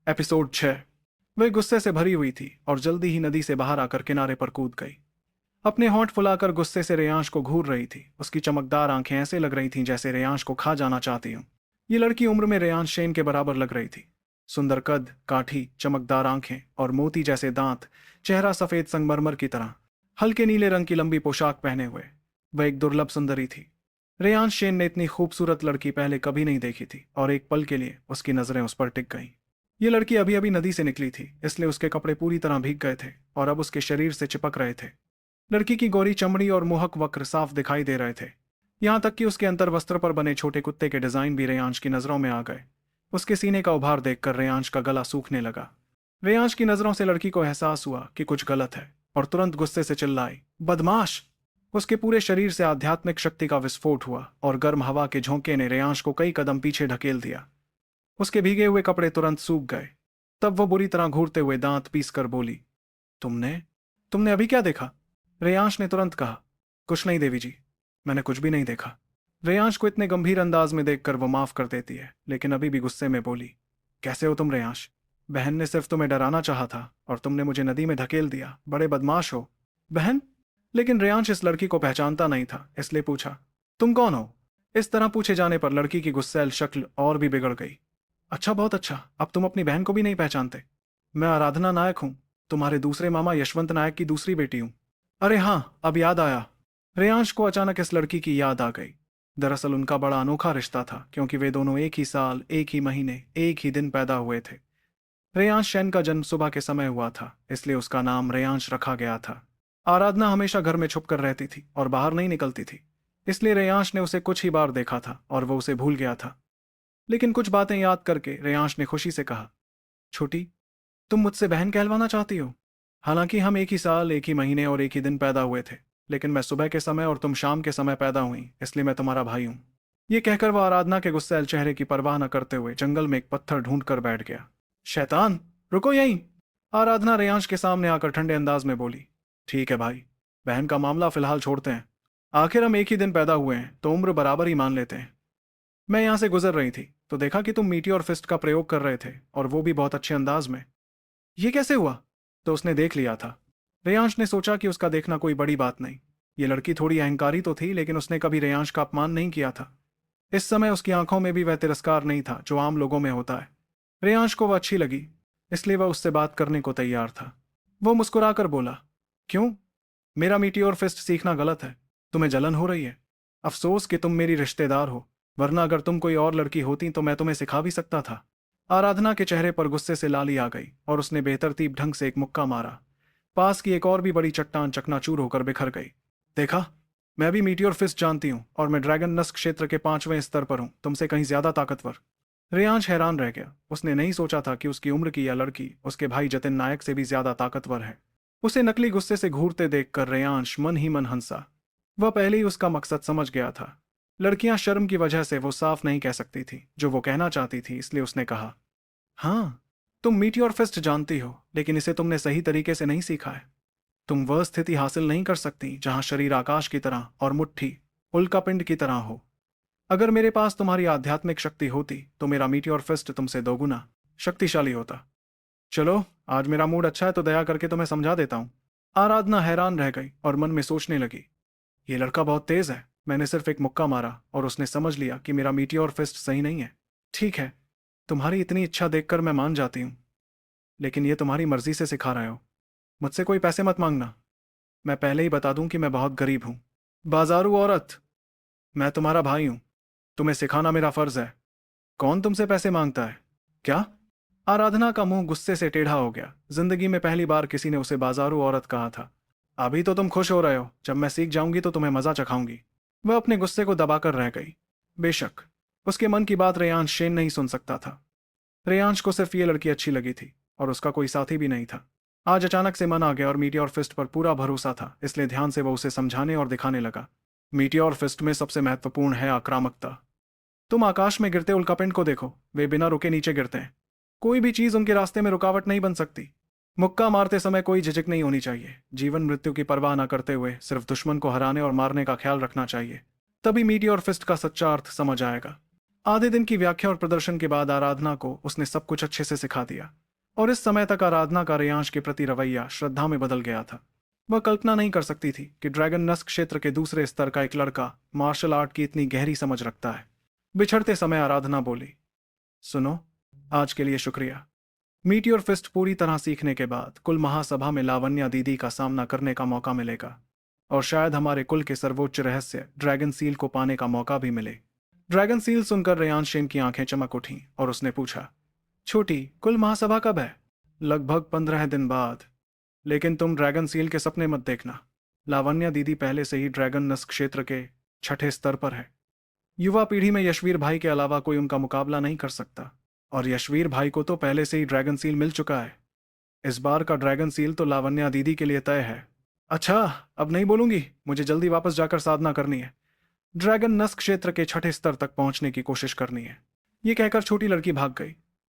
Episode 6। वह गुस्से से भरी हुई थी और जल्दी ही नदी से बाहर आकर किनारे पर कूद गई। अपने होंठ फुलाकर गुस्से से रेयांश को घूर रही थी। उसकी चमकदार आंखें ऐसे लग रही थीं जैसे रेयांश को खा जाना चाहती हूँ। ये लड़की उम्र में रेयांश शेन के बराबर लग रही थी। सुंदर कद, काठी, चमकदार आंखें और मोती जैसे दांत, चेहरा सफेद संगमरमर की तरह, हल्के नीले रंग की लंबी पोशाक पहने हुए वह एक दुर्लभ सुंदरी थी। रेयांश शेन ने इतनी खूबसूरत लड़की पहले कभी नहीं देखी थी और एक पल के लिए उसकी नजरें उस पर टिक गईं। ये लड़की अभी अभी नदी से निकली थी, इसलिए उसके कपड़े पूरी तरह भीग गए थे और अब उसके शरीर से चिपक रहे थे। लड़की की गोरी चमड़ी और मोहक वक्र साफ दिखाई दे रहे थे। यहाँ तक कि उसके अंतर वस्त्र पर बने छोटे कुत्ते के डिजाइन भी रेयांश की नजरों में आ गए। उसके सीने का उभार देखकर रेयांश का गला सूखने लगा। रेयांश की नजरों से लड़की को एहसास हुआ कि कुछ गलत है और तुरंत गुस्से से चिल्लाई, बदमाश। उसके पूरे शरीर से आध्यात्मिक शक्ति का विस्फोट हुआ और गर्म हवा के झोंके ने रेयांश को कई कदम पीछे ढकेल दिया। उसके भीगे हुए कपड़े तुरंत सूख गए। तब वो बुरी तरह घूरते हुए दांत पीस कर बोली, तुमने तुमने अभी क्या देखा? रेयांश ने तुरंत कहा, कुछ नहीं देवी जी, मैंने कुछ भी नहीं देखा। रेयांश को इतने गंभीर अंदाज में देखकर वो माफ कर देती है, लेकिन अभी भी गुस्से में बोली, कैसे हो तुम रेयांश? बहन ने सिर्फ तुम्हें डराना चाहा था और तुमने मुझे नदी में धकेल दिया। बड़े बदमाश हो। बहन? लेकिन रेयांश इस लड़की को पहचानता नहीं था, इसलिए पूछा, तुम कौन हो? इस तरह पूछे जाने पर लड़की की गुस्सैल शक्ल और भी बिगड़ गई। अच्छा, बहुत अच्छा, अब तुम अपनी बहन को भी नहीं पहचानते। मैं आराधना नायक हूँ, तुम्हारे दूसरे मामा यशवंत नायक की दूसरी बेटी हूँ। अरे हाँ, अब याद आया। रेयांश को अचानक इस लड़की की याद आ गई। दरअसल उनका बड़ा अनोखा रिश्ता था, क्योंकि वे दोनों एक ही साल, एक ही महीने, एक ही दिन पैदा हुए थे। रेयांश शैन का जन्म सुबह के समय हुआ था, इसलिए उसका नाम रेयांश रखा गया था। आराधना हमेशा घर में छुप कर रहती थी और बाहर नहीं निकलती थी, इसलिए रेयांश ने उसे कुछ ही बार देखा था और वो उसे भूल गया था। लेकिन कुछ बातें याद करके रेयांश ने खुशी से कहा, छोटी, तुम मुझसे बहन कहलवाना चाहती हो? हालांकि हम एक ही साल, एक ही महीने और एक ही दिन पैदा हुए थे, लेकिन मैं सुबह के समय और तुम शाम के समय पैदा हुई, इसलिए मैं तुम्हारा भाई हूं। ये कहकर वह आराधना के गुस्सैल चेहरे की परवाह न करते हुए जंगल में एक पत्थर ढूंढ कर बैठ गया। शैतान, रुको यहीं। आराधना रेयांश के सामने आकर ठंडे अंदाज में बोली, ठीक है भाई, बहन का मामला फिलहाल छोड़ते हैं। आखिर हम एक ही दिन पैदा हुए हैं तो उम्र बराबर ही मान लेते हैं। मैं यहां से गुजर रही थी तो देखा कि तुम मीटियोर फिस्ट का प्रयोग कर रहे थे, और वो भी बहुत अच्छे अंदाज में। ये कैसे हुआ? तो उसने देख लिया था। रेयांश ने सोचा कि उसका देखना कोई बड़ी बात नहीं। ये लड़की थोड़ी अहंकारी तो थी, लेकिन उसने कभी रेयांश का अपमान नहीं किया था। इस समय उसकी आंखों में भी वह तिरस्कार नहीं था जो आम लोगों में होता है। रेयांश को वह अच्छी लगी, इसलिए वह उससे बात करने को तैयार था। वो मुस्कुराकर बोला, क्यों? मेरा मीटियोर फिस्ट सीखना गलत है? तुम्हें जलन हो रही है? अफसोस कि तुम मेरी रिश्तेदार हो, वरना अगर तुम कोई और लड़की होती तो मैं तुम्हें सिखा भी सकता था। आराधना के चेहरे पर गुस्से से लाली आ गई और उसने बेतरतीब ढंग से एक मुक्का मारा। पास की एक और भी बड़ी चट्टान चकनाचूर होकर बिखर गई। देखा, मैं भी मीटियोर फिस्ट जानती हूँ और मैं ड्रैगन नस्क क्षेत्र के 5वें स्तर पर हूँ, तुमसे कहीं ज्यादा ताकतवर। रेयांश हैरान रह गया। उसने नहीं सोचा था कि उसकी उम्र की यह लड़की उसके भाई जतिन नायक से भी ज्यादा ताकतवर है। उसे नकली गुस्से से घूरते देखकर रेयांश मन ही मन हंसा। वह पहले ही उसका मकसद समझ गया था। लड़कियां शर्म की वजह से वो साफ नहीं कह सकती थी जो वो कहना चाहती थी, इसलिए उसने कहा, हाँ, तुम मीटियोर फिस्ट जानती हो, लेकिन इसे तुमने सही तरीके से नहीं सीखा है। तुम वह स्थिति हासिल नहीं कर सकती जहां शरीर आकाश की तरह और मुट्ठी उल्कापिंड की तरह हो। अगर मेरे पास तुम्हारी आध्यात्मिक शक्ति होती तो मेरा मीटियोर फिस्ट तुमसे दोगुना शक्तिशाली होता। चलो, आज मेरा मूड अच्छा है तो दया करके तुम्हें समझा देता हूं। आराधना हैरान रह गई और मन में सोचने लगी, ये लड़का बहुत तेज है। मैंने सिर्फ एक मुक्का मारा और उसने समझ लिया कि मेरा मीटियोर फिस्ट सही नहीं है। ठीक है, तुम्हारी इतनी इच्छा देखकर मैं मान जाती हूँ, लेकिन ये तुम्हारी मर्जी से सिखा रहे हो। मुझसे कोई पैसे मत मांगना। मैं पहले ही बता दूं कि मैं बहुत गरीब हूं। बाजारू औरत, मैं तुम्हारा भाई हूं, तुम्हें सिखाना मेरा फर्ज है। कौन तुमसे पैसे मांगता है? क्या? आराधना का मुंह गुस्से से टेढ़ा हो गया। जिंदगी में पहली बार किसी ने उसे बाजारू औरत कहा था। अभी तो तुम खुश हो रहे हो, जब मैं सीख जाऊंगी तो तुम्हें मजा चखाऊंगी। वह अपने गुस्से को दबाकर रह गई। बेशक उसके मन की बात रेयांश शेन नहीं सुन सकता था। रेयांश को सिर्फ ये लड़की अच्छी लगी थी और उसका कोई साथी भी नहीं था। आज अचानक से मन आ गया और मीटियोर फिस्ट पर पूरा भरोसा था, इसलिए ध्यान से वो उसे समझाने और दिखाने लगा। मीटियोर फिस्ट में सबसे महत्वपूर्ण है आक्रामकता। तुम आकाश में गिरते उल्कापिंड को देखो, वे बिना रुके नीचे गिरते हैं। कोई भी चीज उनके रास्ते में रुकावट नहीं बन सकती। मुक्का मारते समय कोई झिझक नहीं होनी चाहिए। जीवन मृत्यु की परवाह न करते हुए सिर्फ दुश्मन को हराने और मारने का ख्याल रखना चाहिए। तभी मीटियोर फिस्ट का सच्चा अर्थ समझ आएगा। आधे दिन की व्याख्या और प्रदर्शन के बाद आराधना को उसने सब कुछ अच्छे से सिखा दिया, और इस समय तक आराधना का रेयांश के प्रति रवैया श्रद्धा में बदल गया था। वह कल्पना नहीं कर सकती थी कि ड्रैगन नस्क क्षेत्र के दूसरे स्तर का एक लड़का मार्शल आर्ट की इतनी गहरी समझ रखता है। बिछड़ते समय आराधना बोली, सुनो, आज के लिए शुक्रिया। मीटियोर फिस्ट पूरी तरह सीखने के बाद कुल महासभा में लावण्या दीदी का सामना करने का मौका मिलेगा, और शायद हमारे कुल के सर्वोच्च रहस्य ड्रैगन सील को पाने का मौका भी मिले। ड्रैगन सील सुनकर रेयांश की आंखें चमक उठीं और उसने पूछा, छोटी, कुल महासभा कब है? लगभग 15 दिन बाद। लेकिन तुम ड्रैगन सील के सपने मत देखना। लावण्या दीदी पहले से ही ड्रैगन नस्क क्षेत्र के 6ठे स्तर पर है। युवा पीढ़ी में यशवीर भाई के अलावा कोई उनका मुकाबला नहीं कर सकता, और यशवीर भाई को तो पहले से ही ड्रैगन सील मिल चुका है। इस बार का ड्रैगन सील तो लावण्या दीदी के लिए तय है। अच्छा, अब नहीं बोलूंगी, मुझे जल्दी वापस जाकर साधना करनी है। ड्रैगन नस्क क्षेत्र के 6ठे स्तर तक पहुंचने की कोशिश करनी है। ये कहकर छोटी लड़की भाग गई।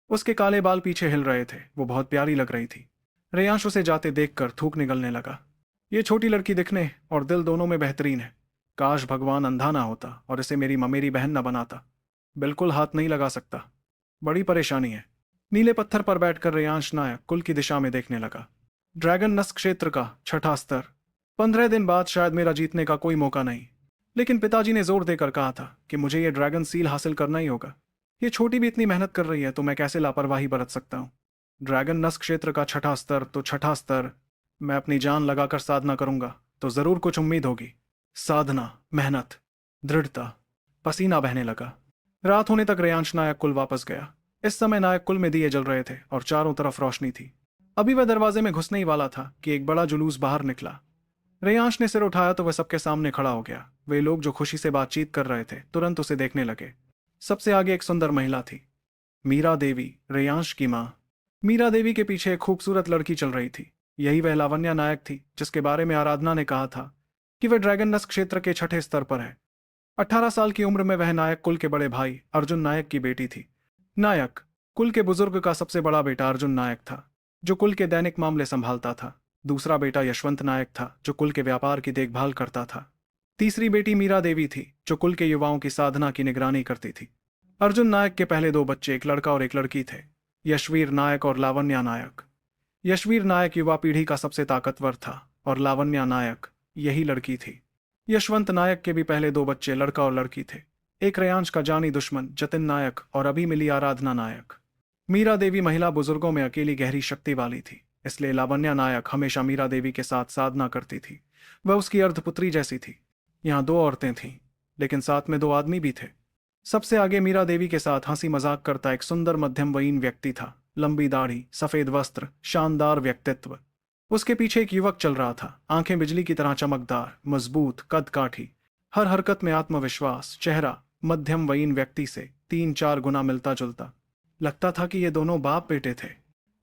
उसके काले बाल पीछे हिल रहे थे, वो बहुत प्यारी लग रही थी। रेयांश उसे जाते देखकर थूक निगलने लगा। ये छोटी लड़की दिखने और दिल दोनों में बेहतरीन है। काश भगवान अंधा ना होता और इसे मेरी ममेरी बहन न बनाता। बिल्कुल हाथ नहीं लगा सकता, बड़ी परेशानी है। नीले पत्थर पर बैठकर रेयांश नायक कुल की दिशा में देखने लगा। ड्रैगन नस्क क्षेत्र का 6ठा स्तर। 15 दिन बाद शायद मेरा जीतने का कोई मौका नहीं, लेकिन पिताजी ने जोर देकर कहा था कि मुझे ये ड्रैगन सील हासिल करना ही होगा। ये छोटी भी इतनी मेहनत कर रही है तो मैं कैसे लापरवाही बरत सकता हूँ। ड्रैगन नस्क क्षेत्र का 6ठा स्तर तो 6ठा स्तर। मैं अपनी जान लगाकर साधना करूंगा तो जरूर कुछ उम्मीद होगी। साधना, मेहनत, दृढ़ता। पसीना बहने लगा। रात होने तक रेयांश नायक कुल वापस गया। इस समय नायक कुल में दिए जल रहे थे और चारों तरफ रोशनी थी। अभी वह दरवाजे में घुसने ही वाला था कि एक बड़ा जुलूस बाहर निकला। रेयांश ने सिर उठाया तो वह सबके सामने खड़ा हो गया। वे लोग जो खुशी से बातचीत कर रहे थे तुरंत उसे देखने लगे। सबसे आगे एक सुंदर महिला थी, मीरा देवी, रेयांश की माँ। मीरा देवी के पीछे एक खूबसूरत लड़की चल रही थी। यही वह लावण्या नायक थी जिसके बारे में आराधना ने कहा था कि वह ड्रैगन नस्क क्षेत्र के 6ठे स्तर पर है। 18 साल की उम्र में वह नायक कुल के बड़े भाई अर्जुन नायक की बेटी थी। नायक कुल के बुजुर्ग का सबसे बड़ा बेटा अर्जुन नायक था, जो कुल के दैनिक मामले संभालता था। दूसरा बेटा यशवंत नायक था, जो कुल के व्यापार की देखभाल करता था। तीसरी बेटी मीरा देवी थी, जो कुल के युवाओं की साधना की निगरानी करती थी। अर्जुन नायक के पहले 2 बच्चे, एक लड़का और एक लड़की थे, यशवीर नायक और लावण्या नायक। यशवीर नायक युवा पीढ़ी का सबसे ताकतवर था और लावण्या नायक यही लड़की थी। यशवंत नायक के भी पहले 2 बच्चे, लड़का और लड़की थे, एक रेयांश का जानी दुश्मन जतिन नायक और अभी मिली आराधना नायक। मीरा देवी महिला बुजुर्गों में अकेली गहरी शक्ति वाली थी, इसलिए लावण्या नायक हमेशा मीरा देवी के साथ साधना करती थी। वह उसकी अर्धपुत्री जैसी थी। यहाँ 2 औरतें थीं, लेकिन साथ में 2 आदमी भी थे। सबसे आगे मीरा देवी के साथ हंसी मजाक करता एक सुंदर मध्यम वयीन व्यक्ति था। लंबी दाढ़ी, सफेद वस्त्र, शानदार व्यक्तित्व। उसके पीछे एक युवक चल रहा था, आंखें बिजली की तरह चमकदार, मजबूत, कद काठी, हर हरकत में आत्मविश्वास। चेहरा मध्यम वयीन व्यक्ति से 3-4 गुना मिलता जुलता। लगता था कि ये दोनों बाप बेटे थे।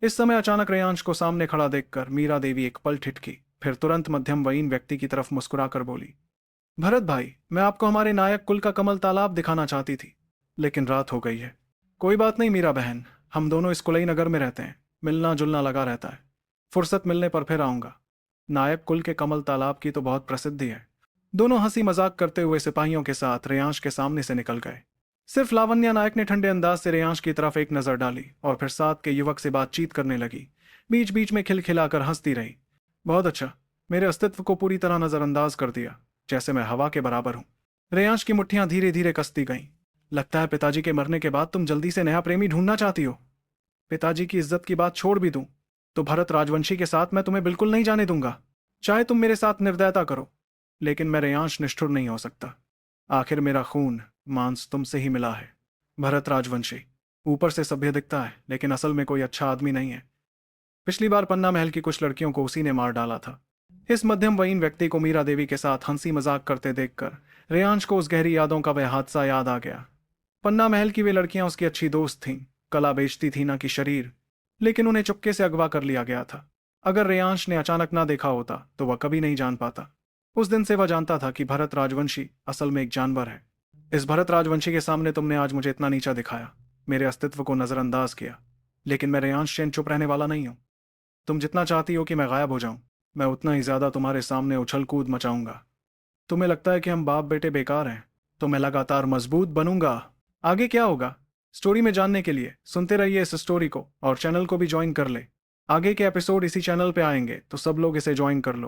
इस समय अचानक रेयांश को सामने खड़ा देखकर मीरा देवी एक पल ठिठकी, फिर तुरंत मध्यम वयीन व्यक्ति की तरफ मुस्कुराकर बोली, भरत भाई, मैं आपको हमारे नायक कुल का कमल तालाब दिखाना चाहती थी, लेकिन रात हो गई है। कोई बात नहीं मीरा बहन, हम दोनों इस कुलई नगर में रहते हैं, मिलना जुलना लगा रहता है। फुर्सत मिलने पर फिर आऊंगा। नायक कुल के कमल तालाब की तो बहुत प्रसिद्धि है। दोनों हंसी मजाक करते हुए सिपाहियों के साथ रेयांश के सामने से निकल गए। सिर्फ लावण्या नायक ने ठंडे अंदाज से रेयांश की तरफ एक नजर डाली और फिर साथ के युवक से बातचीत करने लगी। बीच बीच में खिलखिलाकर हंसती रही। बहुत अच्छा, मेरे अस्तित्व को पूरी तरह नजरअंदाज कर दिया, जैसे मैं हवा के बराबर हूं। रेयांश की मुट्ठियां धीरे धीरे कसती गईं। लगता है पिताजी के मरने के बाद तुम जल्दी से नया प्रेमी ढूंढना चाहती हो। पिताजी की इज्जत की बात छोड़ भी दूं तो भरत राजवंशी के साथ मैं तुम्हें बिल्कुल नहीं जाने दूंगा, चाहे तुम मेरे साथ निर्दयता करो। लेकिन मैं रेयांश निष्ठुर नहीं हो सकता। आखिर मेरा खून मांस तुमसे ही मिला है। भरत राजवंशी ऊपर से सभ्य दिखता है, लेकिन असल में कोई अच्छा आदमी नहीं है। पिछली बार पन्ना महल की कुछ लड़कियों को उसी ने मार डाला था। इस मध्यम वयीन व्यक्ति को मीरा देवी के साथ हंसी मजाक करते देखकर रेयांश को उस गहरी यादों का वह हादसा याद आ गया। पन्ना महल की वे लड़कियां उसकी अच्छी दोस्त थीं, कला बेचती थी ना कि शरीर, लेकिन उन्हें चुपके से अगवा कर लिया गया था। अगर रेयांश ने अचानक ना देखा होता तो वह कभी नहीं जान पाता। उस दिन से वह जानता था कि भरत राजवंशी असल में एक जानवर है। इस भरत राजवंशी के सामने तुमने आज मुझे इतना नीचा दिखाया, मेरे अस्तित्व को नजरअंदाज किया, लेकिन मैं रेयांश सेन चुप रहने वाला नहीं हूं। तुम जितना चाहती हो कि मैं गायब हो जाऊं, मैं उतना ही ज्यादा तुम्हारे सामने उछल कूद मचाऊंगा। तुम्हें लगता है कि हम बाप बेटे बेकार हैं, तो मैं लगातार मजबूत बनूंगा। आगे क्या होगा स्टोरी में जानने के लिए सुनते रहिए इस स्टोरी को और चैनल को भी ज्वाइन कर ले। आगे के एपिसोड इसी चैनल पे आएंगे तो सब लोग इसे ज्वाइन कर लो।